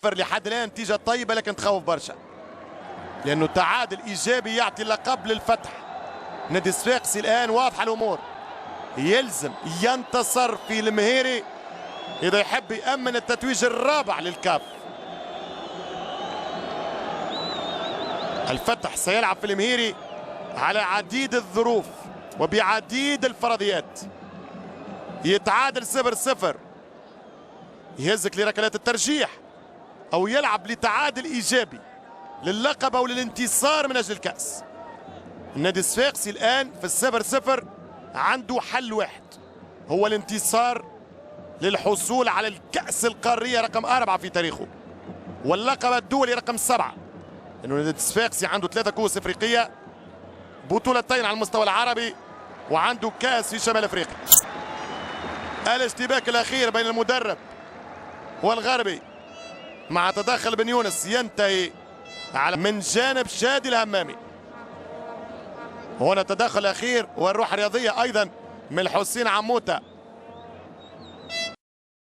لحد الان نتيجه طيبه لكن تخوف برشا، لانه تعادل ايجابي يعطي اللقب للفتح. نادي الصفاقسي الان واضحه الامور، يلزم ينتصر في المهيري اذا يحب يامن التتويج الرابع للكاف. الفتح سيلعب في المهيري على عديد الظروف وبعديد الفرضيات. يتعادل 0-0 يهزك لركلات الترجيح، او يلعب لتعادل ايجابي للقب او للانتصار من اجل الكاس. النادي الصفاقسي الان في 0-0 عنده حل واحد، هو الانتصار للحصول على الكاس القاريه رقم 4 في تاريخه واللقب الدولي رقم 7. لانه النادي الصفاقسي عنده 3 كؤوس افريقيه، بطولتين على المستوى العربي، وعنده كاس في شمال افريقيا. الاشتباك الاخير بين المدرب والغربي مع تدخل بن يونس ينتهي على من جانب شادي الهمامي. هنا تدخل اخير والروح الرياضيه ايضا من حسين عموته.